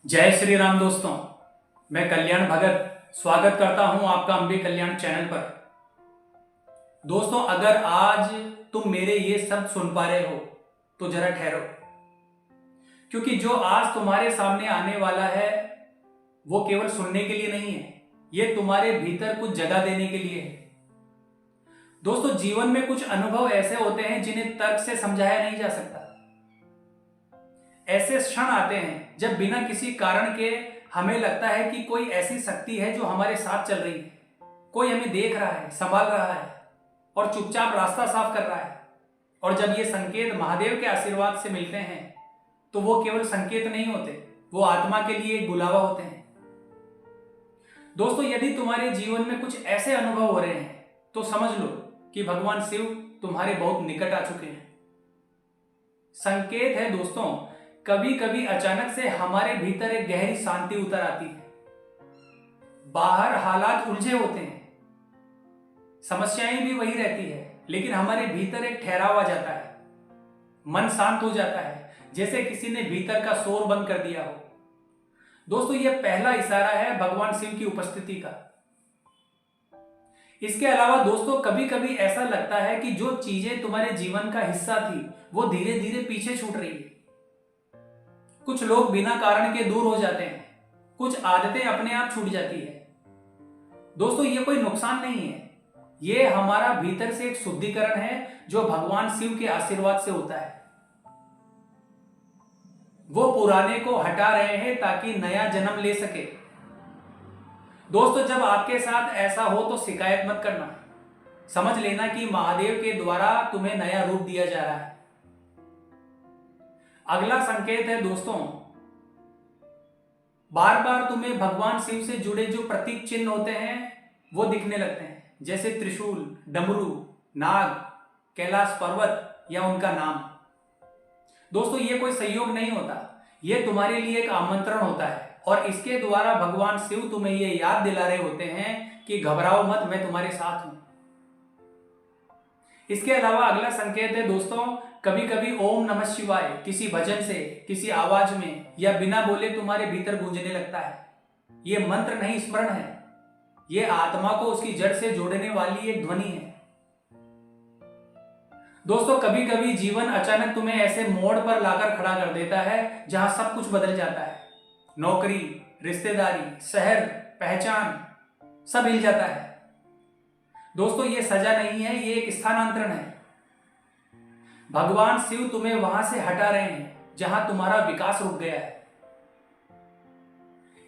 जय श्री राम दोस्तों। मैं कल्याण भगत स्वागत करता हूं आपका अम्बे कल्याण चैनल पर। दोस्तों, अगर आज तुम मेरे ये शब्द सुन पा रहे हो तो जरा ठहरो, क्योंकि जो आज तुम्हारे सामने आने वाला है वो केवल सुनने के लिए नहीं है, ये तुम्हारे भीतर कुछ जगह देने के लिए है। दोस्तों, जीवन में कुछ अनुभव ऐसे होते हैं जिन्हें तर्क से समझाया नहीं जा सकता। ऐसे क्षण आते हैं जब बिना किसी कारण के हमें लगता है कि कोई ऐसी शक्ति है जो हमारे साथ चल रही है, कोई हमें देख रहा है, संभाल रहा है और चुपचाप रास्ता साफ कर रहा है। और जब ये संकेत महादेव के आशीर्वाद से मिलते हैं तो वो केवल संकेत नहीं होते, वो आत्मा के लिए एक बुलावा होते हैं। दोस्तों, यदि तुम्हारे जीवन में कुछ ऐसे अनुभव हो रहे हैं तो समझ लो कि भगवान शिव तुम्हारे बहुत निकट आ चुके हैं। संकेत है दोस्तों, कभी कभी अचानक से हमारे भीतर एक गहरी शांति उतर आती है। बाहर हालात उलझे होते हैं, समस्याएं भी वही रहती है, लेकिन हमारे भीतर एक ठहराव आ जाता है, मन शांत हो जाता है, जैसे किसी ने भीतर का शोर बंद कर दिया हो। दोस्तों, यह पहला इशारा है भगवान शिव की उपस्थिति का। इसके अलावा दोस्तों, कभी कभी ऐसा लगता है कि जो चीजें तुम्हारे जीवन का हिस्सा थी वो धीरे धीरे पीछे छूट रही है। कुछ लोग बिना कारण के दूर हो जाते हैं, कुछ आदतें अपने आप छूट जाती है। दोस्तों, ये कोई नुकसान नहीं है, ये हमारा भीतर से एक शुद्धिकरण है जो भगवान शिव के आशीर्वाद से होता है। वो पुराने को हटा रहे हैं ताकि नया जन्म ले सके। दोस्तों, जब आपके साथ ऐसा हो तो शिकायत मत करना, समझ लेना कि महादेव के द्वारा तुम्हें नया रूप दिया जा रहा है। अगला संकेत है दोस्तों, बार बार तुम्हें भगवान शिव से जुड़े जो प्रतीक चिन्ह होते हैं वो दिखने लगते हैं, जैसे त्रिशूल, डमरू, नाग, कैलाश पर्वत या उनका नाम। दोस्तों, ये कोई संयोग नहीं होता, ये तुम्हारे लिए एक आमंत्रण होता है और इसके द्वारा भगवान शिव तुम्हें ये याद दिला रहे होते हैं कि घबराओ मत, मैं तुम्हारे साथ हूं। इसके अलावा अगला संकेत है दोस्तों, कभी कभी ओम नमः शिवाय किसी भजन से, किसी आवाज में या बिना बोले तुम्हारे भीतर गूंजने लगता है। ये मंत्र नहीं, स्मरण है। ये आत्मा को उसकी जड़ से जोड़ने वाली एक ध्वनि है। दोस्तों, कभी कभी जीवन अचानक तुम्हें ऐसे मोड़ पर लाकर खड़ा कर देता है जहां सब कुछ बदल जाता है। नौकरी, रिश्तेदारी, शहर, पहचान, सब हिल जाता है। दोस्तों, ये सजा नहीं है, ये एक स्थानांतरण है। भगवान शिव तुम्हें वहां से हटा रहे हैं जहां तुम्हारा विकास रुक गया है।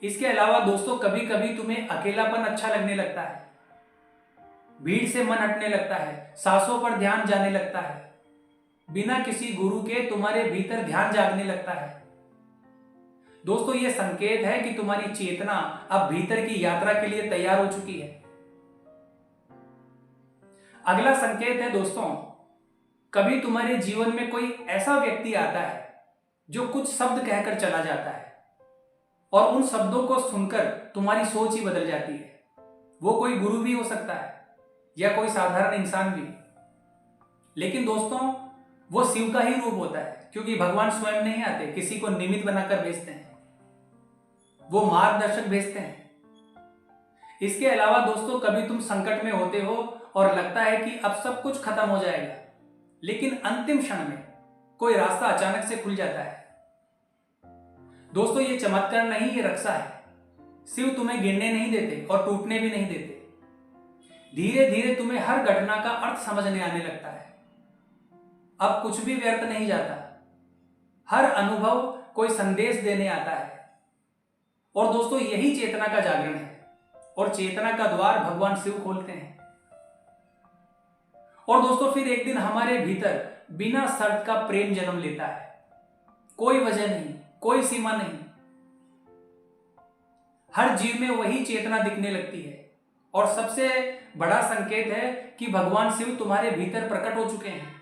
इसके अलावा दोस्तों, कभी कभी तुम्हें अकेलापन अच्छा लगने लगता है, भीड़ से मन हटने लगता है, सांसों पर ध्यान जाने लगता है। बिना किसी गुरु के तुम्हारे भीतर ध्यान जागने लगता है। दोस्तों, यह संकेत है कि तुम्हारी चेतना अब भीतर की यात्रा के लिए तैयार हो चुकी है। अगला संकेत है दोस्तों, कभी तुम्हारे जीवन में कोई ऐसा व्यक्ति आता है जो कुछ शब्द कहकर चला जाता है और उन शब्दों को सुनकर तुम्हारी सोच ही बदल जाती है। वो कोई गुरु भी हो सकता है या कोई साधारण इंसान भी, लेकिन दोस्तों वो शिव का ही रूप होता है, क्योंकि भगवान स्वयं नहीं आते, किसी को निमित्त बनाकर भेजते हैं, वो मार्गदर्शक भेजते हैं। इसके अलावा दोस्तों, कभी तुम संकट में होते हो और लगता है कि अब सब कुछ खत्म हो जाएगा, लेकिन अंतिम क्षण में कोई रास्ता अचानक से खुल जाता है। दोस्तों, ये चमत्कार नहीं, ये रक्षा है। शिव तुम्हें गिरने नहीं देते और टूटने भी नहीं देते। धीरे धीरे तुम्हें हर घटना का अर्थ समझने आने लगता है। अब कुछ भी व्यर्थ नहीं जाता, हर अनुभव कोई संदेश देने आता है। और दोस्तों, यही चेतना का जागरण है और चेतना का द्वार भगवान शिव खोलते हैं। और दोस्तों, फिर एक दिन हमारे भीतर बिना शर्त का प्रेम जन्म लेता है। कोई वजह नहीं, कोई सीमा नहीं, हर जीव में वही चेतना दिखने लगती है। और सबसे बड़ा संकेत है कि भगवान शिव तुम्हारे भीतर प्रकट हो चुके हैं।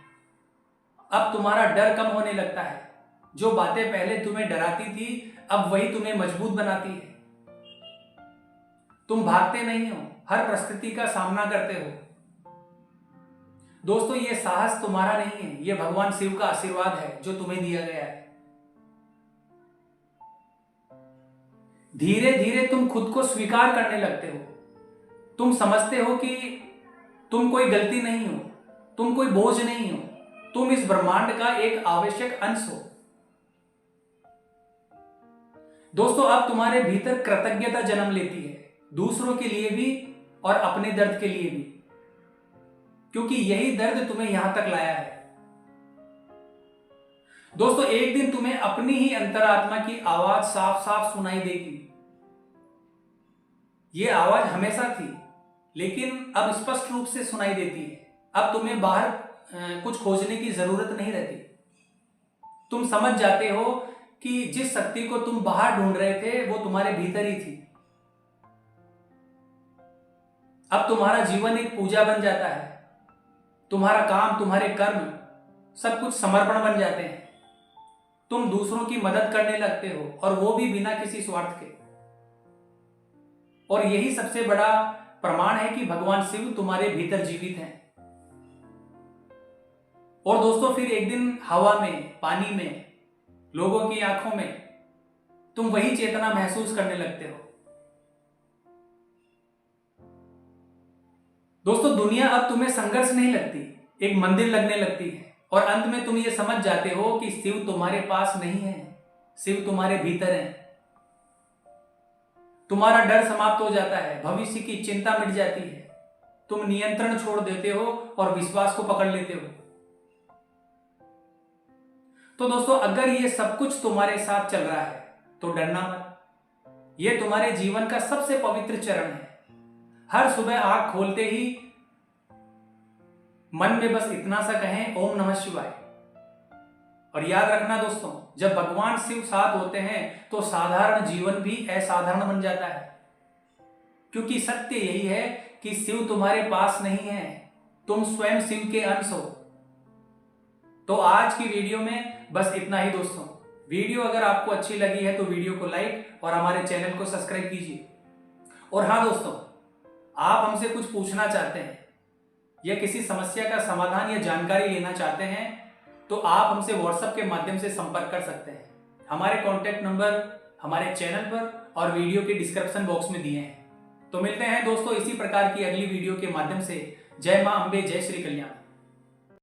अब तुम्हारा डर कम होने लगता है, जो बातें पहले तुम्हें डराती थी अब वही तुम्हें मजबूत बनाती है। तुम भागते नहीं हो, हर परिस्थिति का सामना करते हो। दोस्तों, ये साहस तुम्हारा नहीं है, ये भगवान शिव का आशीर्वाद है जो तुम्हें दिया गया है। धीरे धीरे तुम खुद को स्वीकार करने लगते हो। तुम समझते हो कि तुम कोई गलती नहीं हो, तुम कोई बोझ नहीं हो, तुम इस ब्रह्मांड का एक आवश्यक अंश हो। दोस्तों, अब तुम्हारे भीतर कृतज्ञता जन्म लेती है, दूसरों के लिए भी और अपने दर्द के लिए भी, क्योंकि यही दर्द तुम्हें यहां तक लाया है। दोस्तों, एक दिन तुम्हें अपनी ही अंतरात्मा की आवाज साफ साफ सुनाई देगी। यह आवाज हमेशा थी, लेकिन अब स्पष्ट रूप से सुनाई देती है। अब तुम्हें बाहर कुछ खोजने की जरूरत नहीं रहती। तुम समझ जाते हो कि जिस शक्ति को तुम बाहर ढूंढ रहे थे वो तुम्हारे भीतर ही थी। अब तुम्हारा जीवन एक पूजा बन जाता है। तुम्हारा काम, तुम्हारे कर्म, सब कुछ समर्पण बन जाते हैं। तुम दूसरों की मदद करने लगते हो, और वो भी बिना किसी स्वार्थ के। और यही सबसे बड़ा प्रमाण है कि भगवान शिव तुम्हारे भीतर जीवित हैं। और दोस्तों, फिर एक दिन हवा में, पानी में, लोगों की आंखों में तुम वही चेतना महसूस करने लगते हो। दोस्तों, दुनिया अब तुम्हें संघर्ष नहीं लगती, एक मंदिर लगने लगती है। और अंत में तुम ये समझ जाते हो कि शिव तुम्हारे पास नहीं है, शिव तुम्हारे भीतर है। तुम्हारा डर समाप्त हो जाता है, भविष्य की चिंता मिट जाती है। तुम नियंत्रण छोड़ देते हो और विश्वास को पकड़ लेते हो। तो दोस्तों, अगर ये सब कुछ तुम्हारे साथ चल रहा है तो डरना मत। ये तुम्हारे जीवन का सबसे पवित्र चरण है। हर सुबह आंख खोलते ही मन में बस इतना सा कहें, ओम नमः शिवाय। और याद रखना दोस्तों, जब भगवान शिव साथ होते हैं तो साधारण जीवन भी असाधारण बन जाता है। क्योंकि सत्य यही है कि शिव तुम्हारे पास नहीं है, तुम स्वयं शिव के अंश हो। तो आज की वीडियो में बस इतना ही दोस्तों। वीडियो अगर आपको अच्छी लगी है तो वीडियो को लाइक और हमारे चैनल को सब्सक्राइब कीजिए। और हाँ दोस्तों, आप हमसे कुछ पूछना चाहते हैं या किसी समस्या का समाधान या जानकारी लेना चाहते हैं तो आप हमसे व्हाट्सएप के माध्यम से संपर्क कर सकते हैं। हमारे कॉन्टैक्ट नंबर हमारे चैनल पर और वीडियो के डिस्क्रिप्शन बॉक्स में दिए हैं। तो मिलते हैं दोस्तों इसी प्रकार की अगली वीडियो के माध्यम से। जय मां अम्बे, जय श्री कल्याण।